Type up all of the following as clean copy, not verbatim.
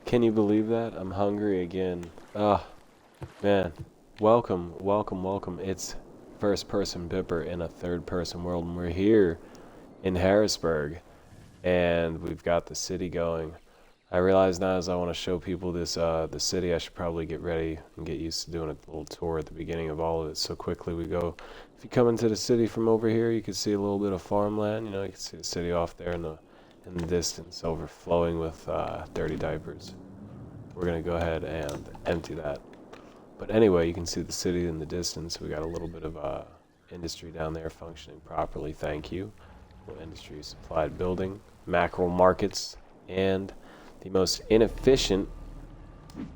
Can you believe that? I'm hungry again. Ah, man. Welcome, welcome, welcome. It's first person Bipper in a third person world, and we're here in Harrisburg, and we've got the city going. I realize now as I want to show people this the city, I should probably get ready and get used to doing a little tour at the beginning of all of it. So quickly we go. If you come into the city from over here, you can see a little bit of farmland. You know, you can see the city off there in the distance, overflowing with dirty diapers. We're gonna go ahead and empty that. But anyway, you can see the city in the distance. We got a little bit of industry down there functioning properly. Thank you. Little industry supplied building, Mackel Markets, and the most inefficient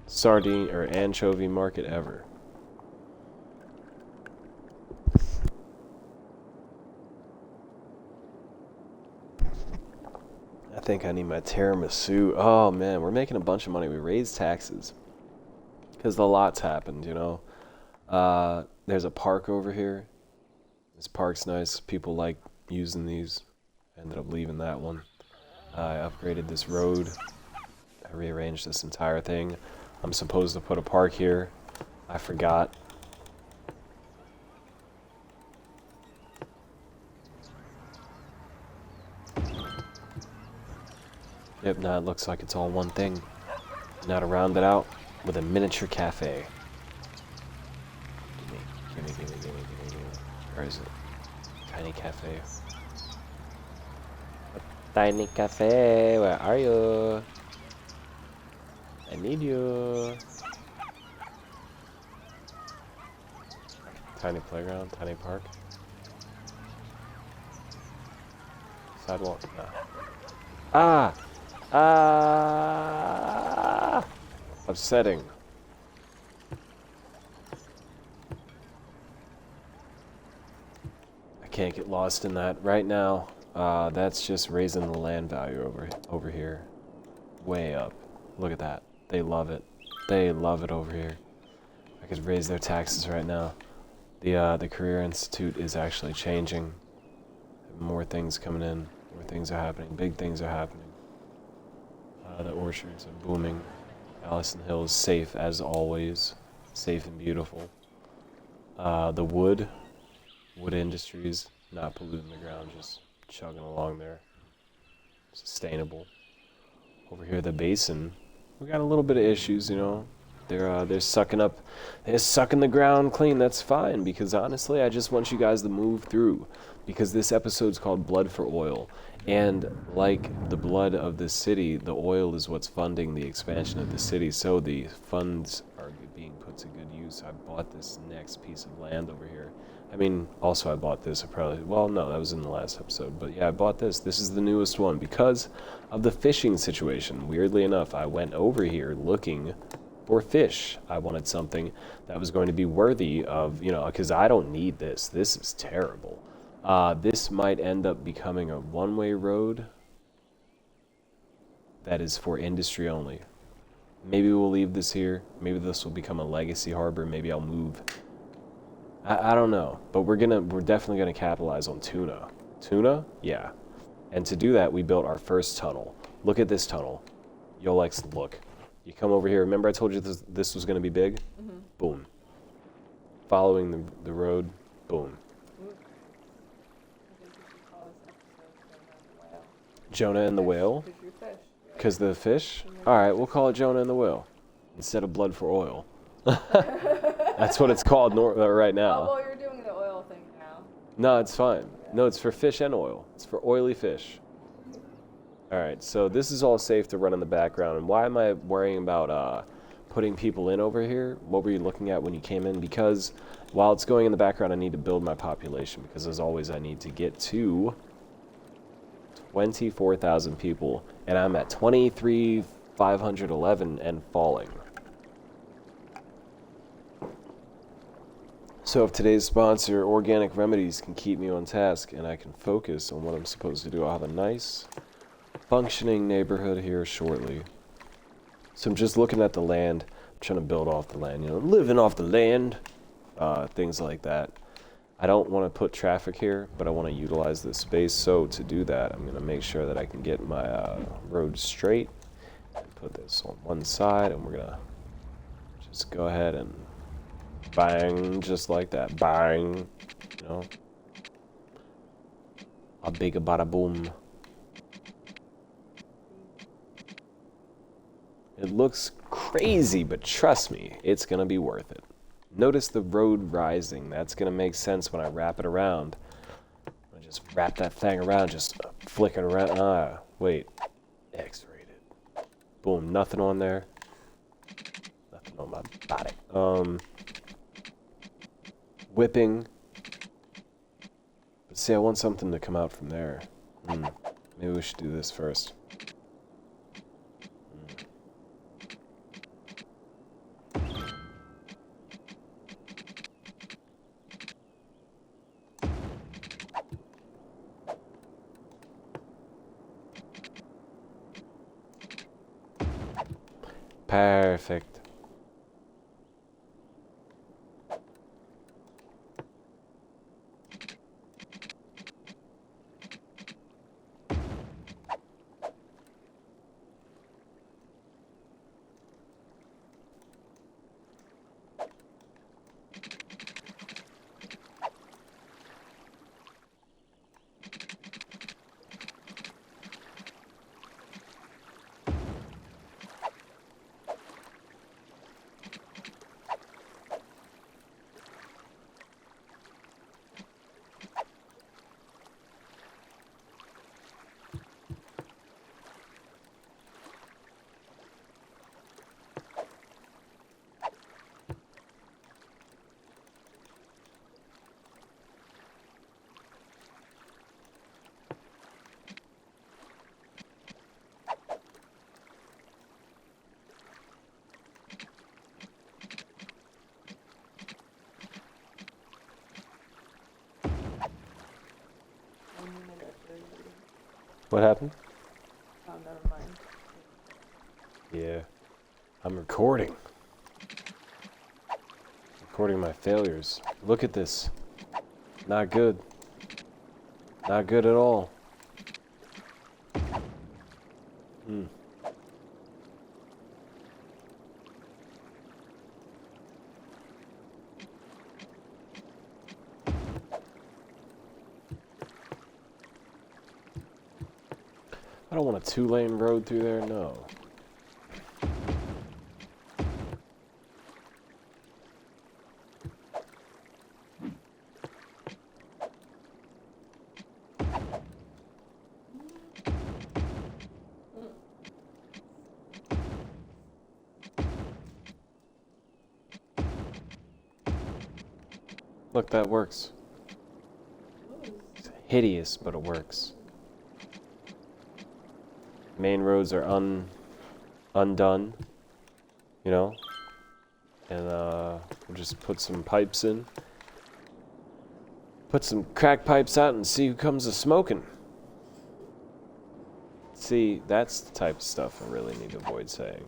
sardine or anchovy market ever. I think I need my tiramisu. Oh man, we're making a bunch of money. We raised taxes because the lot's happened, you know. There's a park over here. This park's nice. People like using these. Ended up leaving that one. I upgraded this road. I rearranged this entire thing. I'm supposed to put a park here. I forgot. Yep, now it looks like it's all one thing. Now to round it out with a miniature cafe. Gimme. Where is it? Tiny cafe. Tiny cafe, where are you? I need you. Tiny playground, tiny park. Sidewalk, no. Upsetting. I can't get lost in that right now. That's just raising the land value over here, way up. Look at that. They love it. They love it over here. I could raise their taxes right now. The Career Institute is actually changing. More things coming in. More things are happening. Big things are happening. The orchards are booming. Allison Hill is safe as always. Safe and beautiful. The wood industries, not polluting the ground, just chugging along there. Sustainable. Over here, the basin, we got a little bit of issues, you know. They're sucking the ground clean. That's fine, because honestly, I just want you guys to move through, because this episode's called Blood for Oil. And like the blood of the city, the oil is what's funding the expansion of the city. So the funds are being put to good use. I bought this next piece of land over here. I mean, also I bought this. No, that was in the last episode. But yeah, I bought this. This is the newest one because of the fishing situation. Weirdly enough, I went over here looking for fish. I wanted something that was going to be worthy of, you know, because I don't need this. This is terrible. This might end up becoming a one-way road that is for industry only. Maybe we'll leave this here. Maybe this will become a legacy harbor. Maybe I'll move. I don't know, but we're definitely gonna capitalize on tuna. Tuna, yeah. And to do that, we built our first tunnel. Look at this tunnel. You'll like look. You come over here. Remember I told you this was gonna be big? Mm-hmm. Boom. Following the road. Boom. Jonah and the whale? Because the fish? Yeah. Alright, we'll call it Jonah and the whale. Instead of Blood for Oil. That's what it's called right now. Oh, well, you're doing the oil thing now. No, it's fine. No, it's for fish and oil. It's for oily fish. Alright, so this is all safe to run in the background. And why am I worrying about putting people in over here? What were you looking at when you came in? Because while it's going in the background, I need to build my population. Because as always, I need to get to 24,000 people, and I'm at 23,511 and falling. So if today's sponsor, Organic Remedies, can keep me on task and I can focus on what I'm supposed to do, I'll have a nice, functioning neighborhood here shortly. So I'm just looking at the land. I'm trying to build off the land, you know, living off the land, things like that. I don't want to put traffic here, but I want to utilize this space. So to do that, I'm going to make sure that I can get my road straight Put this on one side, and we're gonna just go ahead and bang, just like that. Bang. You know? A big bada boom. It looks crazy, but trust me, it's gonna be worth it. Notice the road rising. That's gonna make sense when I wrap it around. I just wrap that thing around, just flick it around. Ah, wait. X-rated. Boom, nothing on there. Nothing on my body. Whipping. But see, I want something to come out from there. Maybe we should do this first. Perfect. What happened? Oh, never mind. Yeah. I'm recording. Recording my failures. Look at this. Not good. Not good at all. I don't want a 2-lane road through there, no. Look, that works. It's hideous, but it works. Main roads are undone, you know, and we'll just put some pipes in, put some crack pipes out, and see who comes a smoking. See, that's the type of stuff I really need to avoid saying.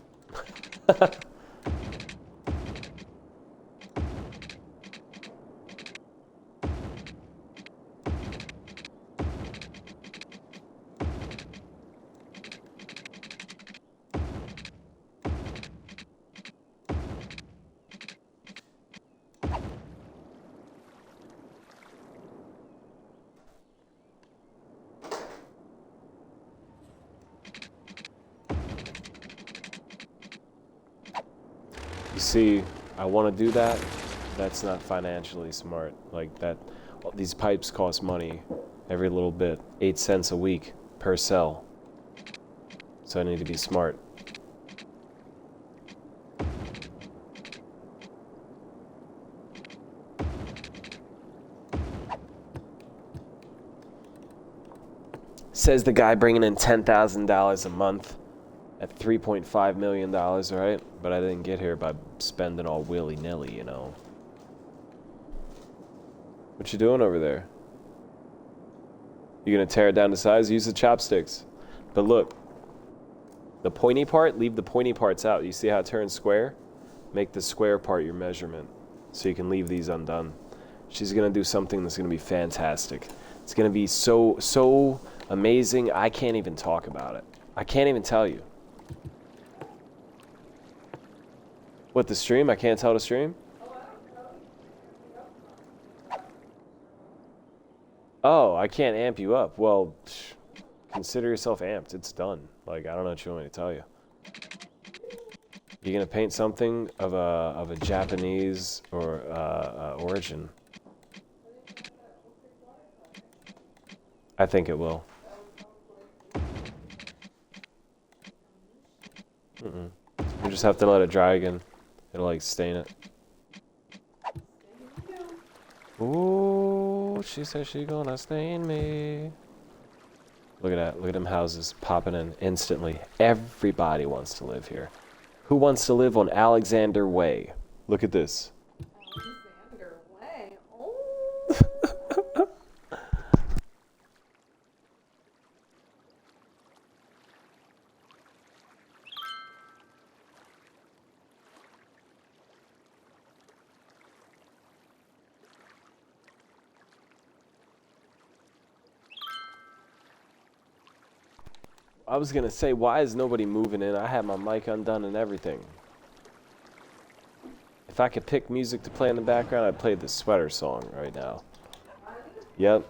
You see, I want to do that. That's not financially smart. Like that, well, these pipes cost money every little bit. 8 cents a week per cell. So I need to be smart. Says the guy bringing in $10,000 a month at $3.5 million, right? But I didn't get here by spending all willy-nilly, you know. What you doing over there? You gonna tear it down to size? Use the chopsticks. But look, the pointy part, leave the pointy parts out. You see how it turns square? Make the square part your measurement so you can leave these undone. She's gonna do something that's gonna be fantastic. It's gonna be so amazing, I can't even talk about it. I can't even tell you. What, the stream? I can't tell the stream? Oh, I can't amp you up. Well, consider yourself amped. It's done. Like, I don't know what you want me to tell you. You're gonna paint something of a Japanese or origin. I think it will. You just have to let it dry again. It'll like stain it. Ooh, she said she gonna stain me. Look at that. Look at them houses popping in instantly. Everybody wants to live here. Who wants to live on Alexander Way? Look at this. Alexander Way. Oh. I was gonna say, why is nobody moving in? I had my mic undone and everything. If I could pick music to play in the background, I'd play the sweater song right now. Yep.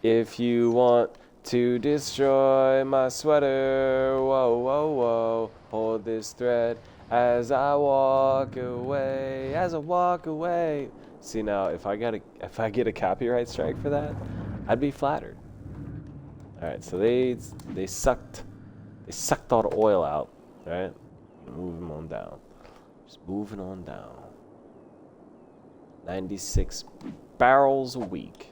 If you want to destroy my sweater, whoa, whoa, whoa, hold this thread as I walk away, as I walk away. See now, if I get a copyright strike for that, I'd be flattered. All right, so they sucked all the oil out. All right, moving on down, just moving on down. 96 barrels a week.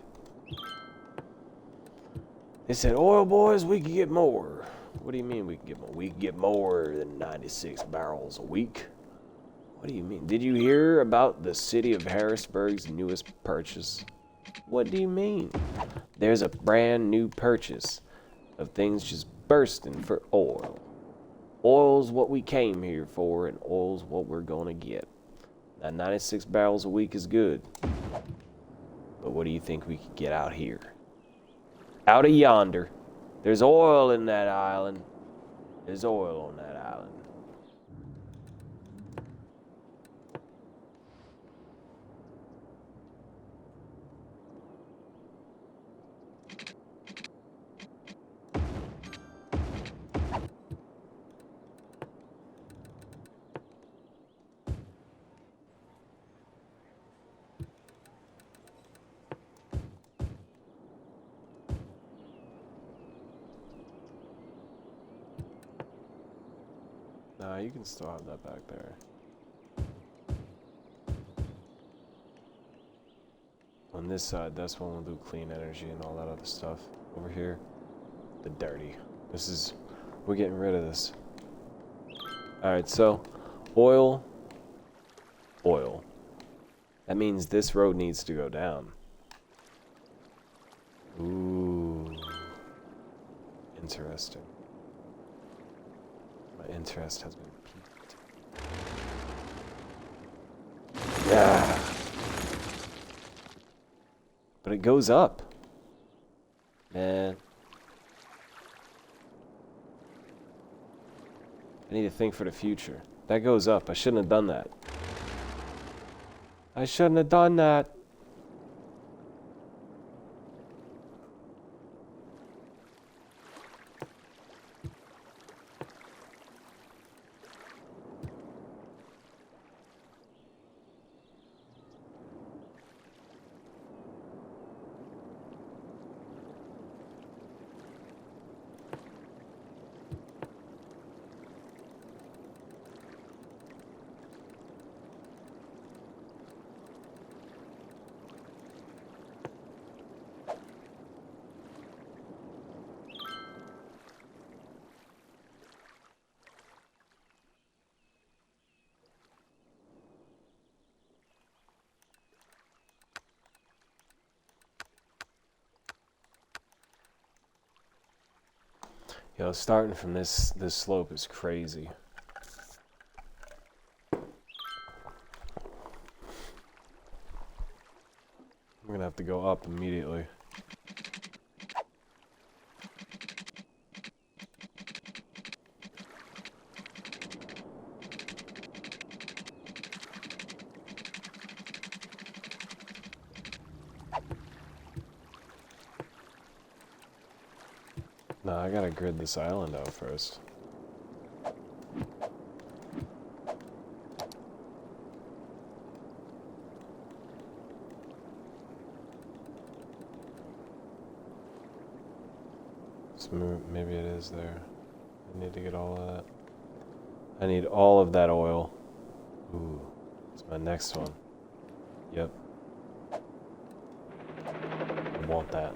They said, "Oil boys, we can get more." What do you mean we can get more? We can get more than 96 barrels a week. What do you mean? Did you hear about the city of Harrisburg's newest purchase? What do you mean? There's a brand new purchase of things just bursting for oil. Oil's what we came here for, and oil's what we're gonna get. Now, 96 barrels a week is good, but what do you think we could get out here? Out of yonder. There's oil in that island. There's oil on that island. Nah, you can still have that back there. On this side, that's when we'll do clean energy and all that other stuff. Over here, the dirty. We're getting rid of this. Alright, so, oil. That means this road needs to go down. Ooh. Interesting. My interest has been piqued. Yeah. But it goes up. Man. I need to think for the future. That goes up. I shouldn't have done that. I shouldn't have done that. Yo, starting from this slope is crazy. I'm gonna have to go up immediately. No, I gotta grid this island out first. So maybe it is there. I need to get all of that. I need all of that oil. Ooh, it's my next one. Yep. I want that.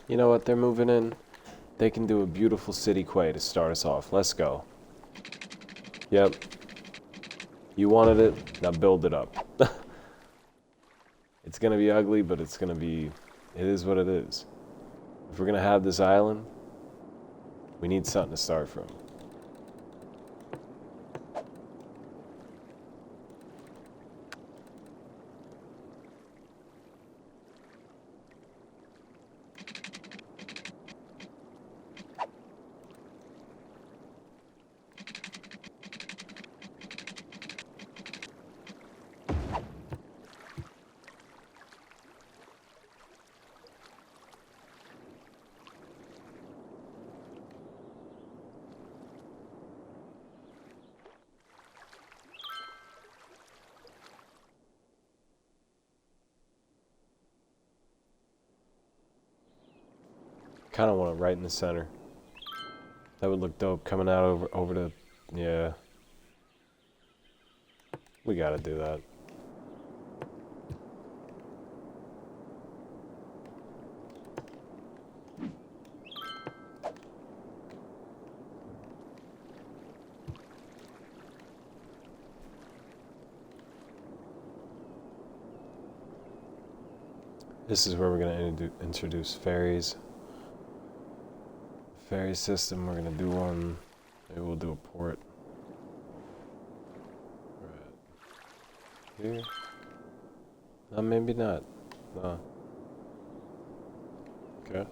You know what? They're moving in. They can do a beautiful city quay to start us off. Let's go. Yep. You wanted it. Now build it up. It's going to be ugly, but it's going to be... It is what it is. If we're going to have this island, we need something to start from. Kind of want it right in the center. That would look dope coming out over the... Yeah. We gotta do that. This is where we're gonna introduce ferries. Ferry system, we're gonna do one. Maybe we'll do a port. Right here. No, maybe not. No. Okay.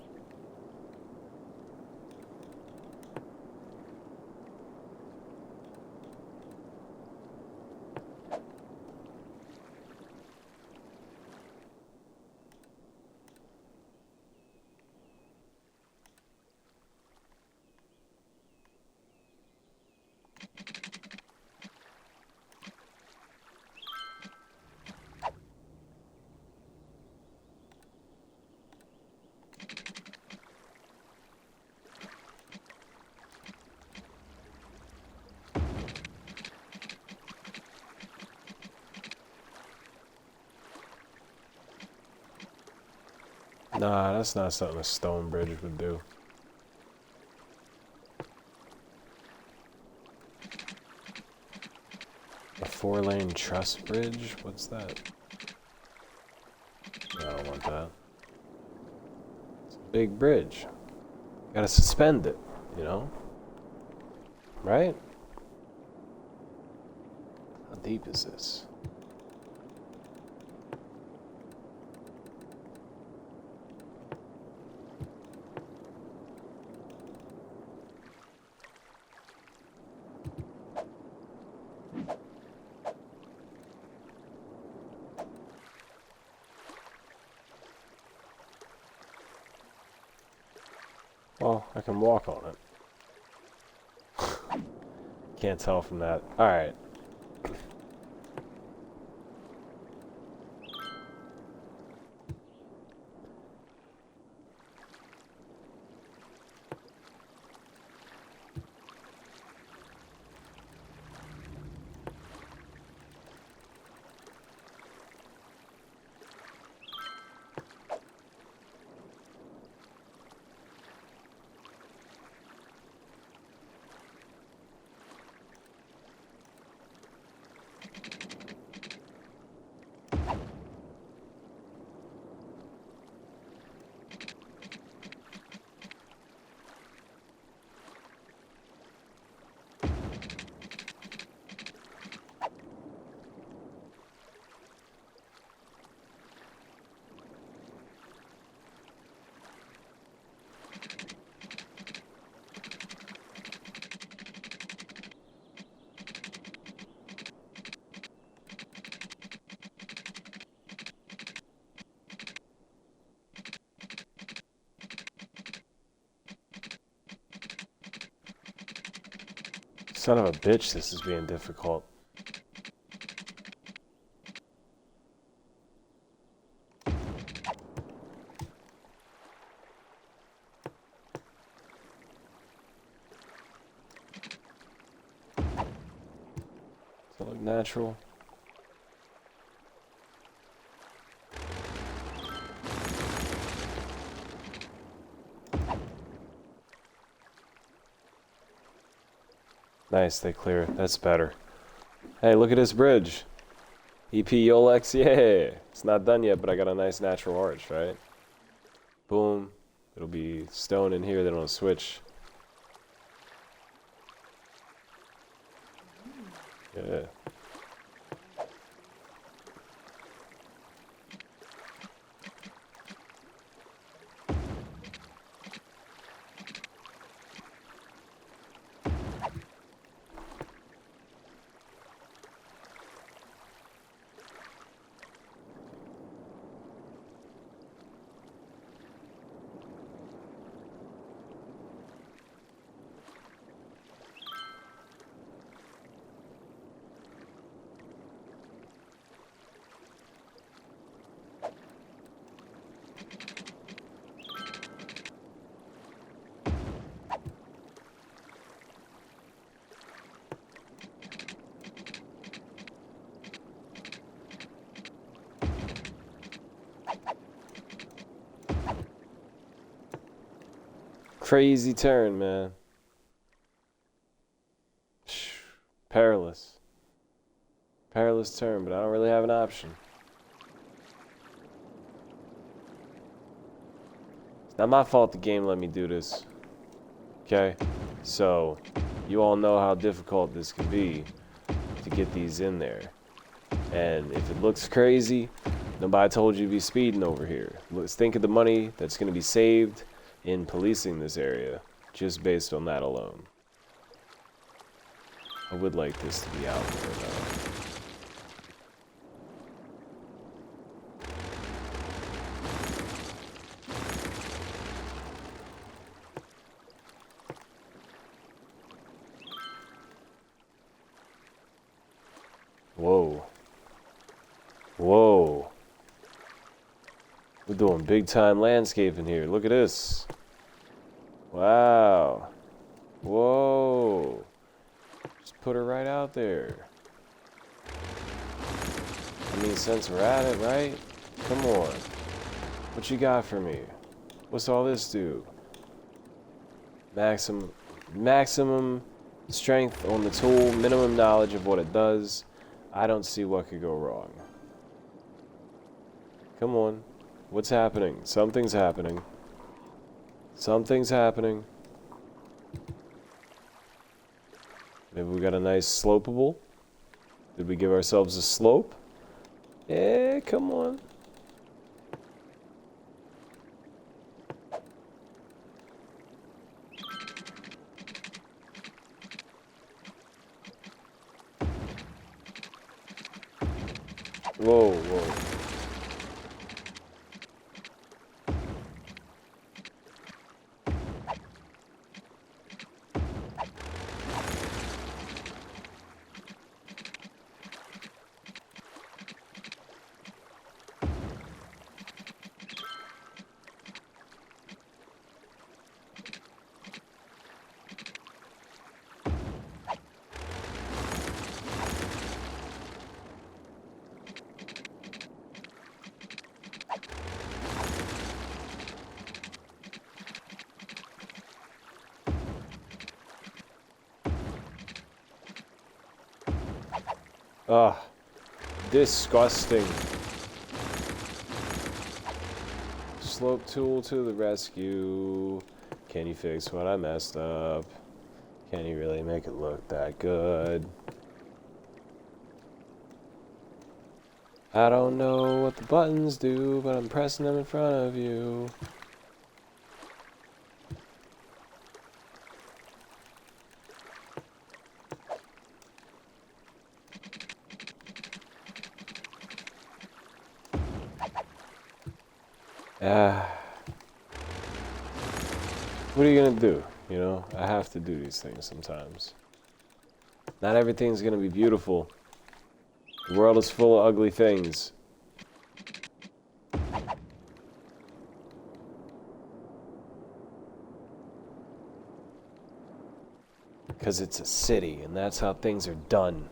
Nah, that's not something a stone bridge would do. A 4-lane truss bridge? What's that? No, I don't want that. It's a big bridge. Gotta suspend it, you know? Right? How deep is this? Well, I can walk on it. Can't tell from that. Alright. Son of a bitch, this is being difficult. Does that look natural? Nice, they clear it. That's better. Hey, look at this bridge. EP Yolex, yeah. It's not done yet, but I got a nice natural arch, right? Boom. It'll be stone in here, then it'll switch. Yeah. Crazy turn, man. Perilous. Perilous turn, but I don't really have an option. It's not my fault the game let me do this. Okay? So, you all know how difficult this can be to get these in there. And if it looks crazy, nobody told you to be speeding over here. Let's think of the money that's going to be saved in policing this area, just based on that alone. I would like this to be out there, though. Whoa. Whoa. We're doing big time landscaping here. Look at this. Wow. Whoa. Just put her right out there. I mean, since we're at it, right? Come on. What you got for me? What's all this do? Maximum strength on the tool, minimum knowledge of what it does. I don't see what could go wrong. Come on. What's happening? Something's happening. Something's happening. Maybe we got a nice slopeable. Did we give ourselves a slope? Yeah, come on. Whoa, whoa. Ugh. Disgusting. Slope tool to the rescue. Can you fix what I messed up? Can you really make it look that good? I don't know what the buttons do, but I'm pressing them in front of you. What are you gonna do? You know, I have to do these things sometimes. Not everything's gonna be beautiful. The world is full of ugly things. Because it's a city, and that's how things are done.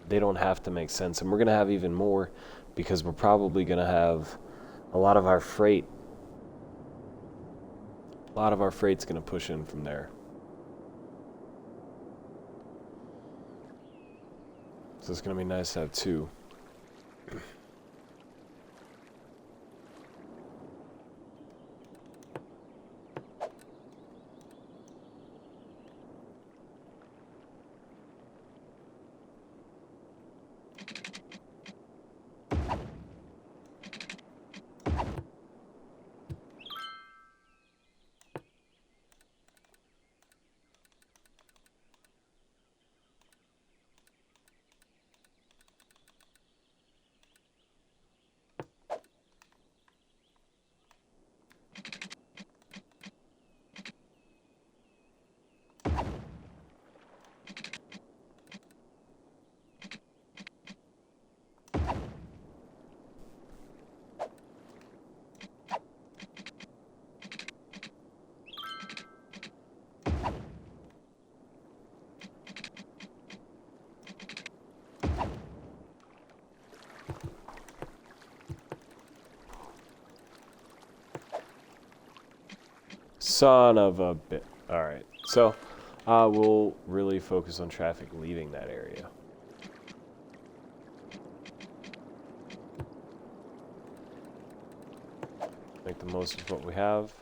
They don't have to make sense. And we're gonna have even more, because we're probably gonna have a lot of our freight. A lot of our freight's gonna push in from there. So it's gonna be nice to have two. Son of a bit. Alright, so we'll really focus on traffic leaving that area. Make the most of what we have.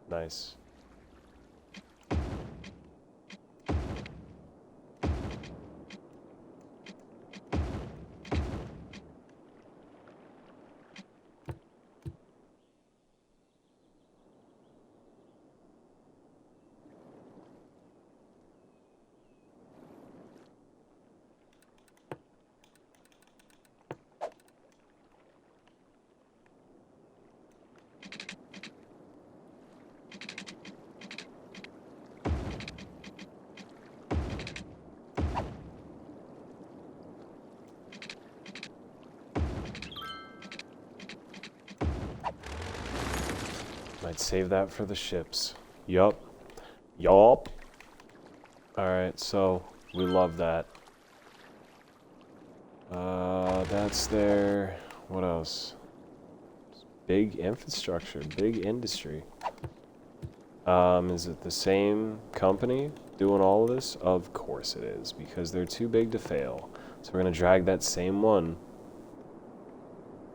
Nice. Might save that for the ships. Yup. Yup. Alright, so we love that. That's there. What else? Big infrastructure, big industry. Is it the same company doing all of this? Of course it is, because they're too big to fail. So we're gonna drag that same one.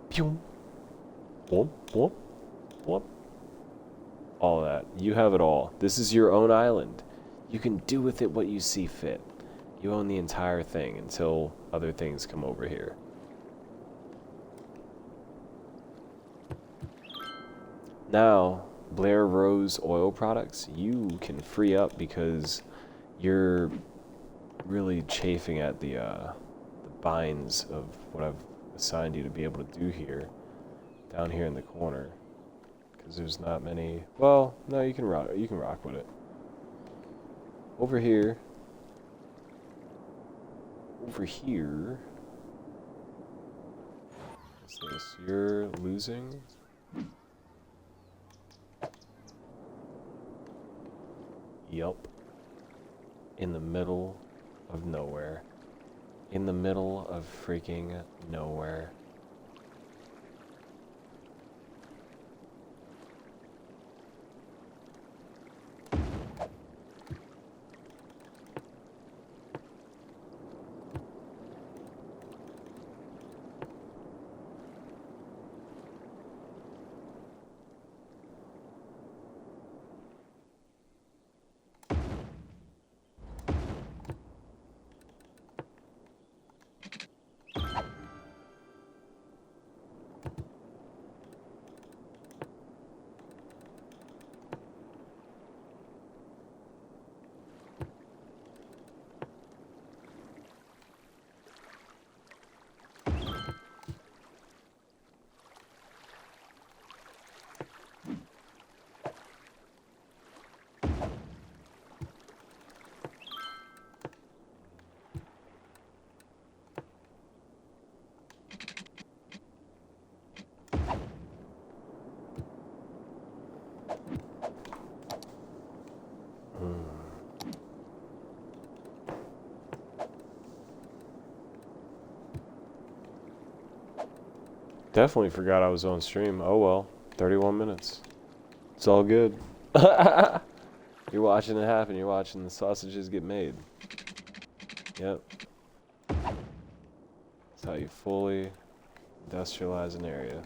Pew. Whoop, whoop, whoop. All that. You have it all. This is your own island. You can do with it what you see fit. You own the entire thing until other things come over here. Now, Blair Rose Oil Products, you can free up because you're really chafing at the binds of what I've assigned you to be able to do here, down here in the corner. Because there's not many. Well, no, you can rock. You can rock with it. Over here. Over here. What's this? You're losing. Yup. In the middle of nowhere. In the middle of freaking nowhere. Definitely forgot I was on stream. Oh well, 31 minutes. It's all good. You're watching it happen. You're watching the sausages get made. Yep. That's how you fully industrialize an area.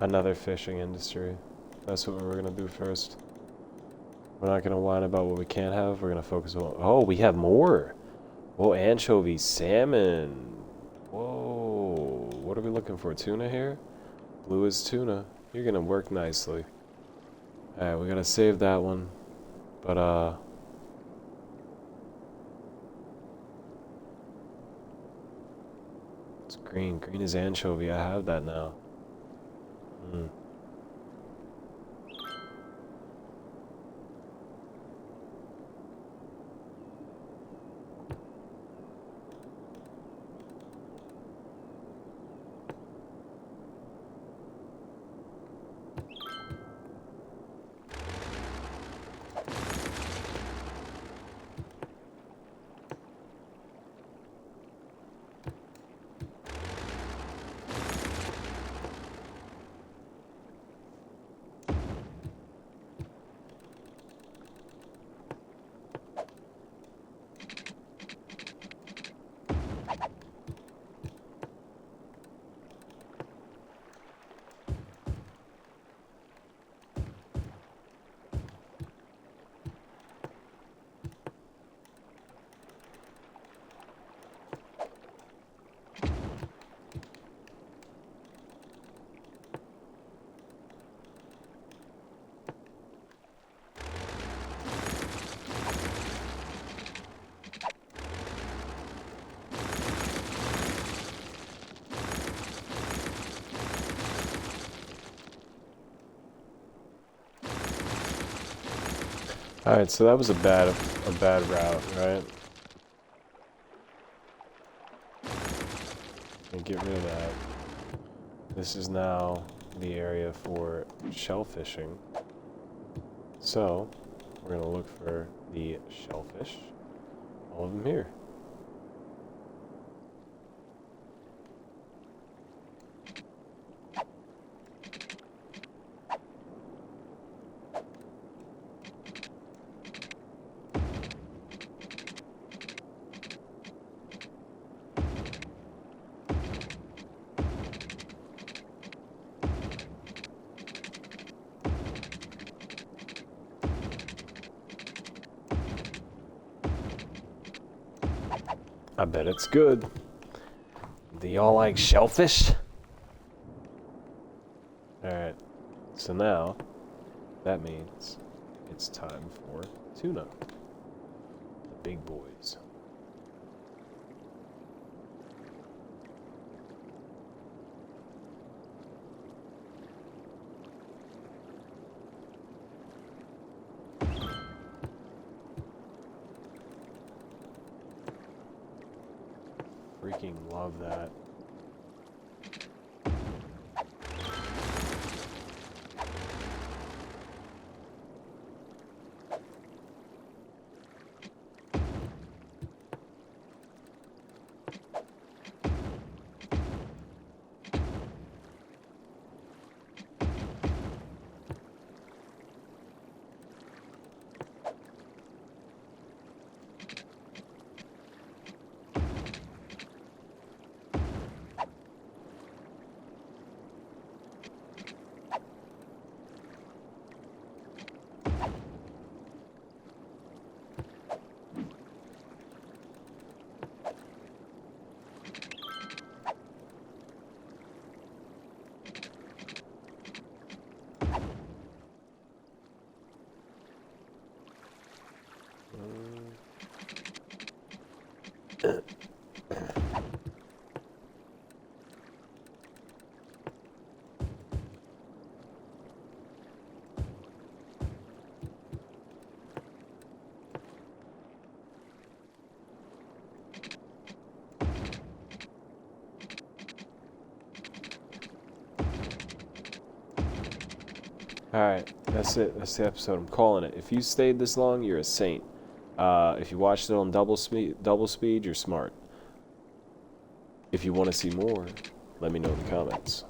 Another fishing industry. That's what we're gonna do first. We're not gonna whine about what we can't have. We're gonna focus on. Oh, we have more. Whoa, anchovies, salmon. Whoa, what are we looking for? Tuna here? Blue is tuna. You're gonna work nicely. All right, we gotta save that one. But it's green. Green is anchovy. I have that now. Hmm. All right, so that was a bad route, right? And get rid of that. This is now the area for shellfishing. So we're gonna look for the shellfish. All of them here. I bet it's good. Do y'all like shellfish? Alright, so now that means it's time for tuna. The big boys. Freaking love that. Alright, that's it. That's the episode. I'm calling it. If you stayed this long, you're a saint. If you watched it on double speed, you're smart. If you want to see more, let me know in the comments.